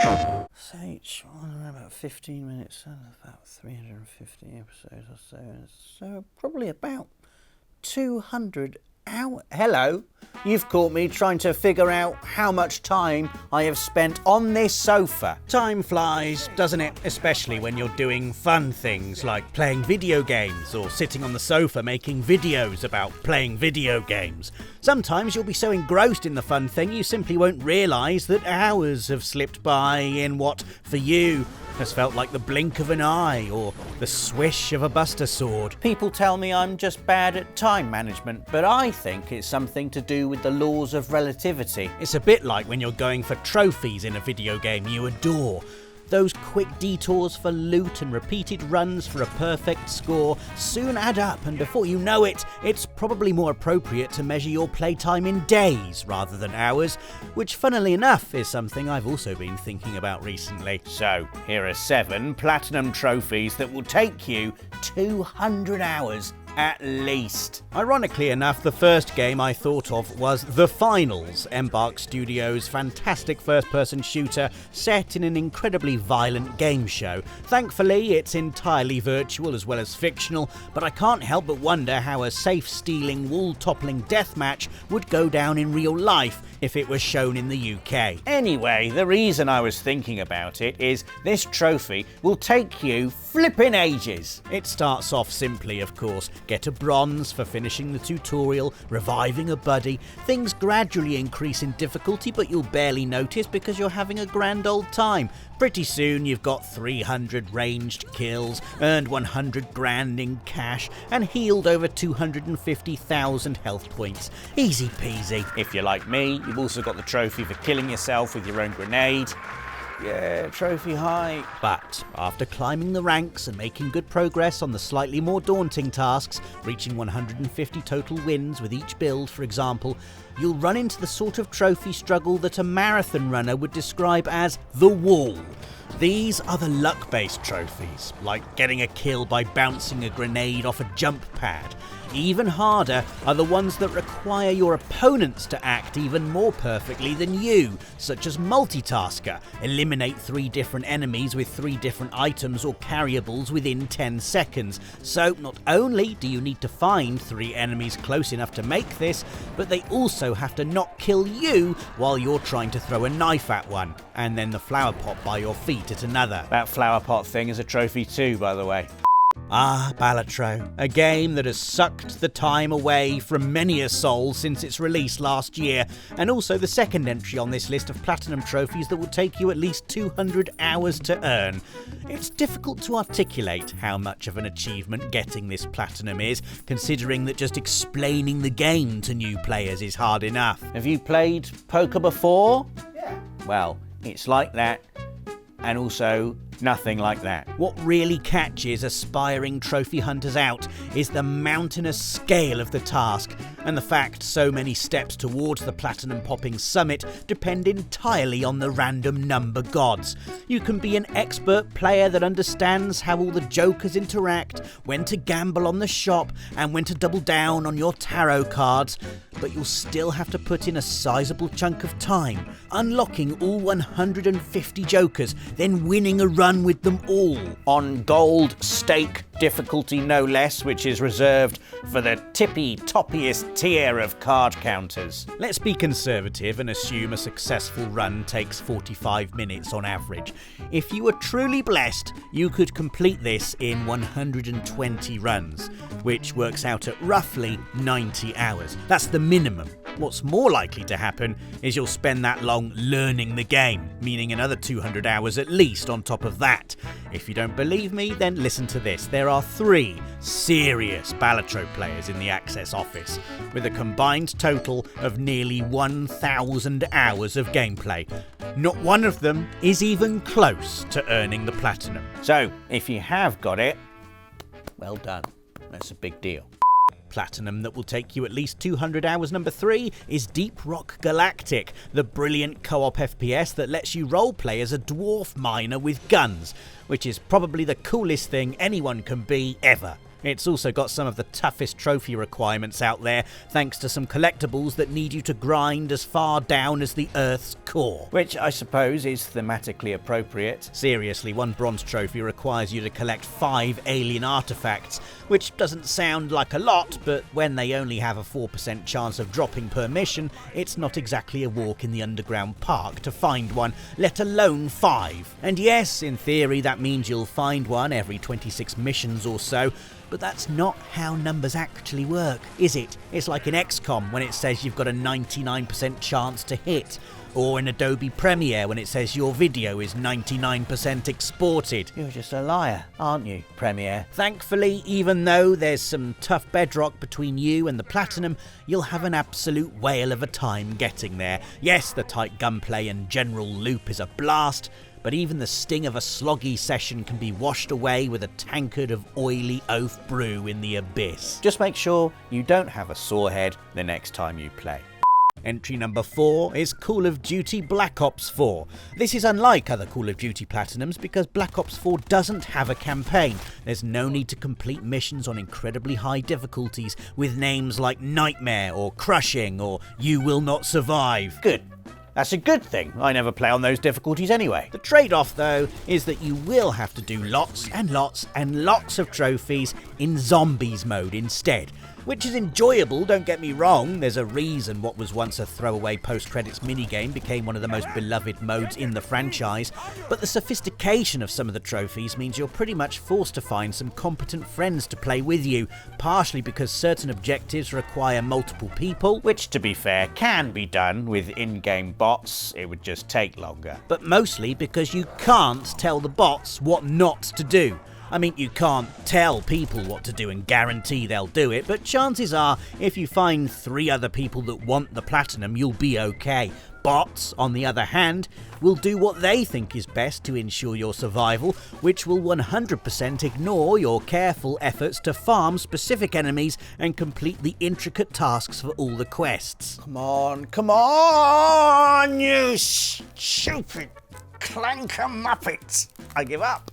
So each one around about 15 minutes, about 350 episodes or so. So probably about 200 hours. Hello, you've caught me trying to figure out how much time I have spent on this sofa. Time flies, doesn't it? Especially when you're doing fun things like playing video games or sitting on the sofa making videos about playing video games. Sometimes you'll be so engrossed in the fun thing you simply won't realise that hours have slipped by in what, for you, has felt like the blink of an eye or the swish of a buster sword. People tell me I'm just bad at time management, but I think it's something to do with the laws of relativity. It's a bit like when you're going for trophies in a video game you adore. Those quick detours for loot and repeated runs for a perfect score soon add up, and before you know it, it's probably more appropriate to measure your playtime in days rather than hours, which funnily enough is something I've also been thinking about recently. So, here are 7 platinum trophies that will take you 200 hours at least. Ironically enough, the first game I thought of was The Finals, Embark Studios' fantastic first-person shooter set in an incredibly violent game show. Thankfully, it's entirely virtual as well as fictional, but I can't help but wonder how a safe-stealing, wall-toppling deathmatch would go down in real life if it was shown in the UK. Anyway, the reason I was thinking about it is this trophy will take you flipping ages. It starts off simply, of course. Get a bronze for finishing the tutorial, reviving a buddy. Things gradually increase in difficulty, but you'll barely notice because you're having a grand old time. Pretty soon you've got 300 ranged kills, earned 100 grand in cash, and healed over 250,000 health points. Easy peasy. If you're like me, you've also got the trophy for killing yourself with your own grenade. Yeah, trophy high. But after climbing the ranks and making good progress on the slightly more daunting tasks, reaching 150 total wins with each build, for example, you'll run into the sort of trophy struggle that a marathon runner would describe as the wall. These are the luck-based trophies, like getting a kill by bouncing a grenade off a jump pad. Even harder are the ones that require your opponents to act even more perfectly than you, such as Multitasker. Eliminate 3 different enemies with 3 different items or carryables within 10 seconds. So not only do you need to find 3 enemies close enough to make this, but they also have to not kill you while you're trying to throw a knife at one, and then the flower pot by your feet at another. That flower pot thing is a trophy too, by the way. Ah, Balatro, a game that has sucked the time away from many a soul since its release last year, and also the second entry on this list of platinum trophies that will take you at least 200 hours to earn. It's difficult to articulate how much of an achievement getting this platinum is, considering that just explaining the game to new players is hard enough. Have you played poker before? Yeah. Well, it's like that, and also nothing like that. What really catches aspiring trophy hunters out is the mountainous scale of the task, and the fact so many steps towards the platinum popping summit depend entirely on the random number gods. You can be an expert player that understands how all the jokers interact, when to gamble on the shop, and when to double down on your tarot cards, but you'll still have to put in a sizable chunk of time, unlocking all 150 jokers, then winning a run with them all. On gold stake difficulty no less, which is reserved for the tippy-toppiest tier of card counters. Let's be conservative and assume a successful run takes 45 minutes on average. If you were truly blessed, you could complete this in 120 runs, which works out at roughly 90 hours. That's the minimum. What's more likely to happen is you'll spend that long learning the game, meaning another 200 hours at least on top of that. If you don't believe me, then listen to this. There are 3 serious Balatro players in the Access office, with a combined total of nearly 1,000 hours of gameplay. Not one of them is even close to earning the platinum. So, if you have got it, well done. That's a big deal. Platinum that will take you at least 200 hours. Number 3 is Deep Rock Galactic, the brilliant co-op FPS that lets you roleplay as a dwarf miner with guns, which is probably the coolest thing anyone can be ever. It's also got some of the toughest trophy requirements out there, thanks to some collectibles that need you to grind as far down as the Earth's core. Which I suppose is thematically appropriate. Seriously, one bronze trophy requires you to collect 5 alien artifacts, which doesn't sound like a lot, but when they only have a 4% chance of dropping per mission, it's not exactly a walk in the underground park to find one, let alone 5. And yes, in theory that means you'll find one every 26 missions or so, but that's not how numbers actually work, is it? It's like in XCOM when it says you've got a 99% chance to hit, or in Adobe Premiere when it says your video is 99% exported. You're just a liar, aren't you, Premiere? Thankfully, even though there's some tough bedrock between you and the Platinum, you'll have an absolute whale of a time getting there. Yes, the tight gunplay and general loop is a blast, but even the sting of a sloggy session can be washed away with a tankard of oily oaf brew in the abyss. Just make sure you don't have a sore head the next time you play. Entry number 4 is Call of Duty Black Ops 4. This is unlike other Call of Duty Platinums because Black Ops 4 doesn't have a campaign. There's no need to complete missions on incredibly high difficulties with names like Nightmare or Crushing or You Will Not Survive. Good. That's a good thing. I never play on those difficulties anyway. The trade-off, though, is that you will have to do lots and lots and lots of trophies in Zombies mode instead. Which is enjoyable, don't get me wrong. There's a reason what was once a throwaway post-credits minigame became one of the most beloved modes in the franchise, but the sophistication of some of the trophies means you're pretty much forced to find some competent friends to play with you, partially because certain objectives require multiple people, Which, to be fair, can be done with in-game bots. It would just take longer. but mostly because you can't tell the bots what not to do. I mean, you can't tell people what to do and guarantee they'll do it, but chances are, if you find 3 other people that want the Platinum, you'll be okay. Bots, on the other hand, will do what they think is best to ensure your survival, which will 100% ignore your careful efforts to farm specific enemies and complete the intricate tasks for all the quests. Come on, you stupid clanker muppets. I give up.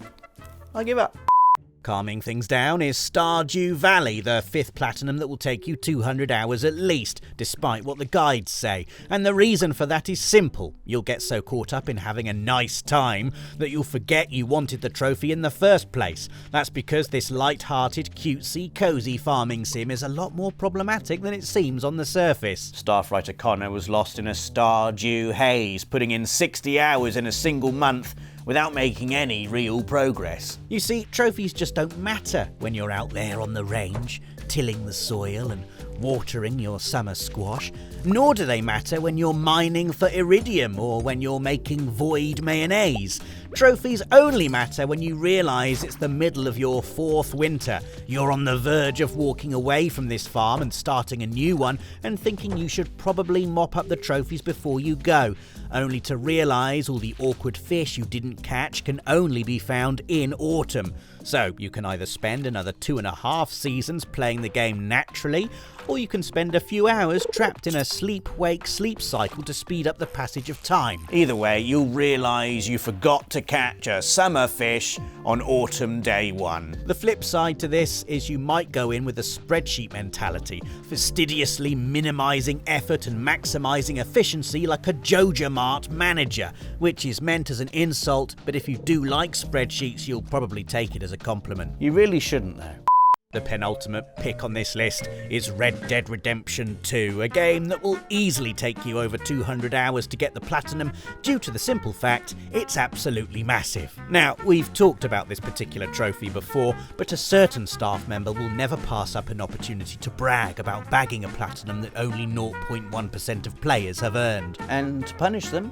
Calming things down is Stardew Valley, the 5th Platinum that will take you 200 hours at least, despite what the guides say. And the reason for that is simple. You'll get so caught up in having a nice time that you'll forget you wanted the trophy in the first place. That's because this light-hearted, cutesy, cosy farming sim is a lot more problematic than it seems on the surface. Starfighter Connor was lost in a Stardew haze, putting in 60 hours in a single month without making any real progress. You see, trophies just don't matter when you're out there on the range, tilling the soil and watering your summer squash, nor do they matter when you're mining for iridium or when you're making void mayonnaise. Trophies only matter when you realise it's the middle of your 4th winter, you're on the verge of walking away from this farm and starting a new one and thinking you should probably mop up the trophies before you go, only to realise all the awkward fish you didn't catch can only be found in autumn. So you can either spend another 2.5 seasons playing the game naturally, or you can spend a few hours trapped in a sleep-wake-sleep cycle to speed up the passage of time. Either way, you'll realise you forgot to catch a summer fish on autumn day 1. The flip side to this is you might go in with a spreadsheet mentality, fastidiously minimising effort and maximising efficiency like a Joja Mart manager, which is meant as an insult, but if you do like spreadsheets, you'll probably take it as a compliment. You really shouldn't though. The penultimate pick on this list is Red Dead Redemption 2, a game that will easily take you over 200 hours to get the Platinum due to the simple fact it's absolutely massive. Now, we've talked about this particular trophy before, but a certain staff member will never pass up an opportunity to brag about bagging a Platinum that only 0.1% of players have earned. And to punish them,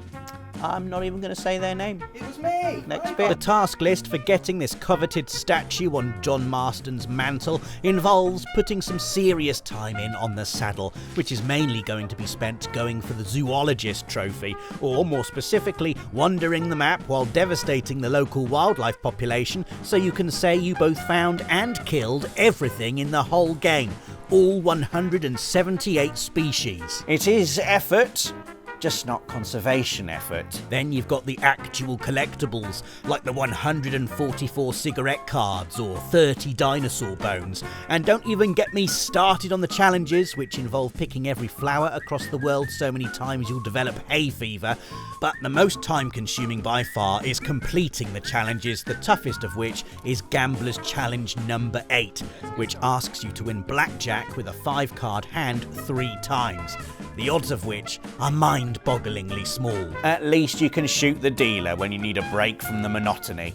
I'm not even going to say their name. It was me! Next The bit. task list for getting this coveted statue on John Marston's mantle involves putting some serious time in on the saddle, which is mainly going to be spent going for the zoologist trophy, or more specifically, wandering the map while devastating the local wildlife population so you can say you both found and killed everything in the whole game, all 178 species. It is effort, just not conservation effort. Then you've got the actual collectibles, like the 144 cigarette cards or 30 dinosaur bones. And don't even get me started on the challenges, which involve picking every flower across the world so many times you'll develop hay fever. But the most time-consuming by far is completing the challenges, the toughest of which is Gambler's Challenge number 8, which asks you to win blackjack with a 5-card hand 3 times, the odds of which are mind-bogglingly small. At least you can shoot the dealer when you need a break from the monotony.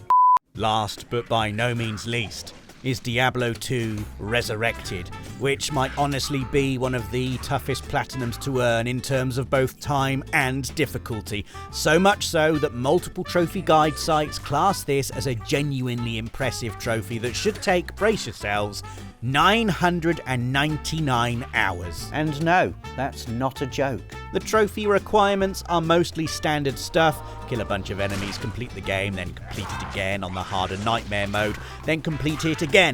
Last but by no means least is Diablo II Resurrected, which might honestly be one of the toughest platinums to earn in terms of both time and difficulty. So much so that multiple trophy guide sites class this as a genuinely impressive trophy that should take, brace yourselves, 999 hours. And no, that's not a joke. The trophy requirements are mostly standard stuff: kill a bunch of enemies, complete the game, then complete it again on the harder Nightmare mode, then complete it again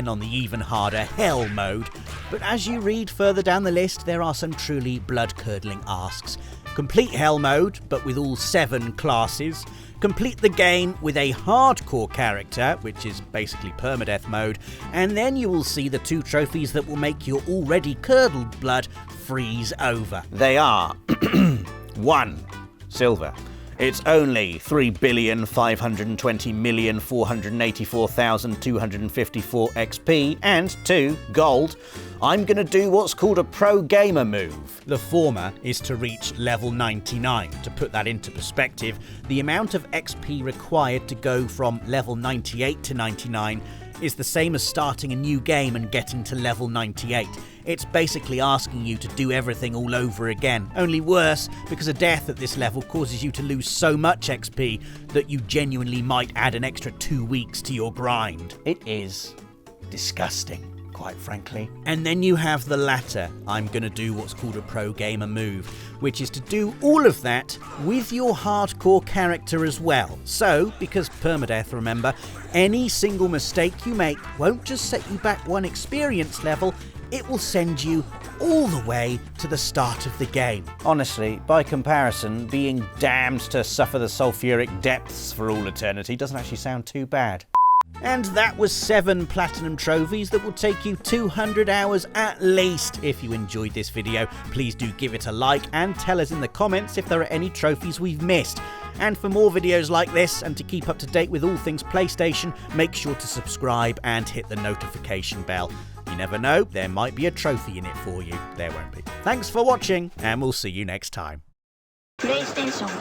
on the even harder Hell mode. But as you read further down the list, there are some truly blood-curdling asks. Complete Hell mode, but with all 7 classes. Complete the game with a hardcore character, which is basically permadeath mode, and then you will see the 2 trophies that will make your already curdled blood freeze over. They are 1. Silver. It's only 3,520,484,254 XP, and 2. Gold. I'm gonna do what's called a pro gamer move. The former is to reach level 99. To put that into perspective, the amount of XP required to go from level 98 to 99 is the same as starting a new game and getting to level 98. It's basically asking you to do everything all over again, only worse, because a death at this level causes you to lose so much XP that you genuinely might add an extra 2 weeks to your grind. It is disgusting, quite frankly. And then you have the latter. I'm going to do what's called a pro gamer move, which is to do all of that with your hardcore character as well. So, because permadeath, remember, any single mistake you make won't just set you back 1 experience level, it will send you all the way to the start of the game. Honestly, by comparison, being damned to suffer the sulfuric depths for all eternity doesn't actually sound too bad. And that was 7 platinum trophies that will take you 200 hours at least. If you enjoyed this video, please do give it a like and tell us in the comments if there are any trophies we've missed. And for more videos like this and to keep up to date with all things PlayStation, make sure to subscribe and hit the notification bell. You never know, there might be a trophy in it for you. There won't be. Thanks for watching, and we'll see you next time. PlayStation